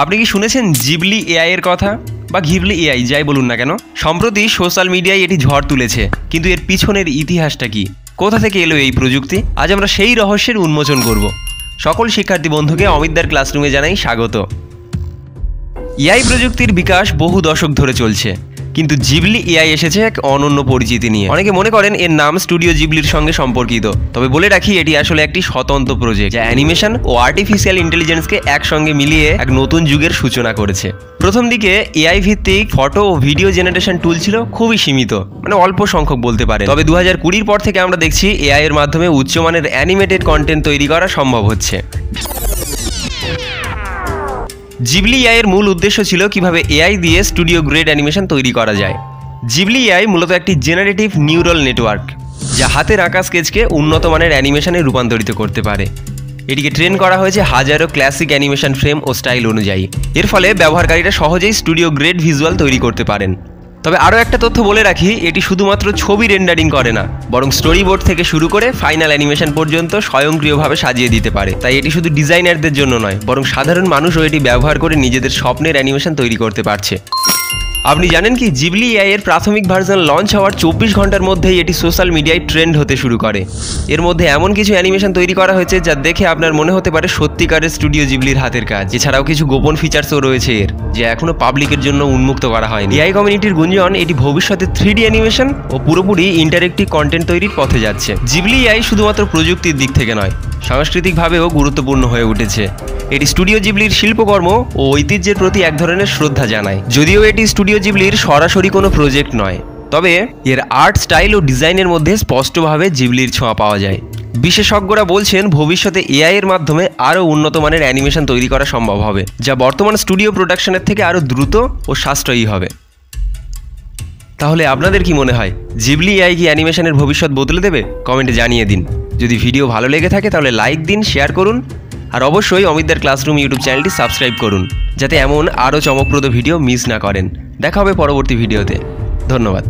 আপনি কি শুনেছেন জিবলি এআই এর কথা বা ঘিবলি এআই যাই বলুন না কেন? সম্প্রতি সোশ্যাল মিডিয়ায় এটি ঝড় তুলেছে, কিন্তু এর পিছনের ইতিহাসটা কি? কোথা থেকে এলো এই প্রযুক্তি? আজ আমরা সেই রহস্যের উন্মোচন করব। সকল শিক্ষার্থী বন্ধুকে অমিতদার ক্লাসরুমে জানাই স্বাগত। এআই প্রযুক্তির বিকাশ বহু দশক ধরে চলছে, কিন্তু জিবলি এআই এসেছে এক অনন্য পরিচিতি নিয়ে। অনেকে মনে করেন এর নাম স্টুডিও জিবলির সঙ্গে সম্পর্কিত, তবে বলে রাখি এটি আসলে একটি স্বতন্ত্র প্রজেক্ট যা অ্যানিমেশন ও আর্টিফিশিয়াল ইন্টেলিজেন্সকে একসঙ্গে মিলিয়ে এক নতুন যুগের সূচনা করেছে। প্রথম দিকে এআই ভিত্তিক ফটো ও ভিডিও জেনারেশন টুল ছিল খুবই সীমিত, মানে অল্প সংখ্যক বলতে পারে। তবে 2020 পর থেকে আমরা দেখছি এআই এর মাধ্যমে উচ্চমানের অ্যানিমেটেড কন্টেন্ট তৈরি করা সম্ভব হচ্ছে। জিবলি এআই এর মূল উদ্দেশ্য ছিল কিভাবে এআই দিয়ে স্টুডিও গ্রেড অ্যানিমেশন তৈরি করা যায়। জিবলি এআই মূলত একটি জেনারেটিভ নিউরাল নেটওয়ার্ক, যা হাতের আঁকা স্কেচকে উন্নত মানের অ্যানিমেশনে রূপান্তরিত করতে পারে। এটিকে ট্রেন করা হয়েছে হাজারো ক্লাসিক অ্যানিমেশন ফ্রেম ও স্টাইল অনুযায়ী। এর ফলে ব্যবহারকারীরা সহজেই স্টুডিও গ্রেড ভিজুয়াল তৈরি করতে পারেন। তবে আরও একটা তথ্য বলে রাখি, এটি শুধুমাত্র ছবি রেন্ডারিং করে না, বরং স্টোরি বোর্ড থেকে শুরু করে ফাইনাল অ্যানিমেশন পর্যন্ত স্বয়ংক্রিয়ভাবে সাজিয়ে দিতে পারে। তাই এটি শুধু ডিজাইনারদের জন্য নয়, বরং সাধারণ মানুষও এটি ব্যবহার করে নিজেদের স্বপ্নের অ্যানিমেশন তৈরি করতে পারছে। আপনি জানেন কি, জিবলি এআই এর প্রাথমিক ভার্সন লঞ্চ হওয়ার 24 ঘন্টার মধ্যেই এটি সোশ্যাল মিডিয়ায় ট্রেন্ড হতে শুরু করে। এর মধ্যে এমন কিছু অ্যানিমেশন তৈরি করা হয়েছে যা দেখে আপনার মনে হতে পারে সত্যিকারের স্টুডিও জিবলির হাতের কাজ। এছাড়াও কিছু গোপন ফিচার্সও রয়েছে এর, যা এখনো পাবলিকের জন্য উন্মুক্ত করা হয়নি। এআই কমিউনিটির গুঞ্জন এটি ভবিষ্যতে 3D অ্যানিমেশন ও পুরোপুরি ইন্টারেক্টিভ কন্টেন্ট তৈরির পথে যাচ্ছে। জিবলি এআই শুধুমাত্র প্রযুক্তির দিক থেকে নয়, সাংস্কৃতিকভাবেও গুরুত্বপূর্ণ হয়ে উঠেছে। এটি স্টুডিও জিবলির শিল্পকর্ম ও ঐতিহ্যের প্রতি এক ধরনের শ্রদ্ধা জানায়। যদিও এটি স্টুডিও জিবলির সরাসরি কোনো প্রজেক্ট নয়, তবে এর আর্ট স্টাইল ও ডিজাইনের মধ্যে স্পষ্টভাবে জিবলির ছোঁয়া পাওয়া যায়। বিশেষজ্ঞরা বলছেন ভবিষ্যতে এআই এর মাধ্যমে আরও উন্নত মানের অ্যানিমেশন তৈরি করা সম্ভব হবে, যা বর্তমান স্টুডিও প্রোডাকশনের থেকে আরও দ্রুত ও সাশ্রয়ী হবে। তাহলে আপনাদের কি মনে হয়, জিবলি এআই কি অ্যানিমেশনের ভবিষ্যৎ বদলে দেবে? কমেন্টে জানিয়ে দিন। যদি ভিডিও ভালো লেগে থাকে তাহলে লাইক দিন, শেয়ার করুন, আর অবশ্যই অমিতদার ক্লাসরুম ইউটিউব চ্যানেলটি সাবস্ক্রাইব করুন, যাতে এমন আরও চমকপ্রদ ভিডিও মিস না করেন। দেখা হবে পরবর্তী ভিডিওতে। ধন্যবাদ।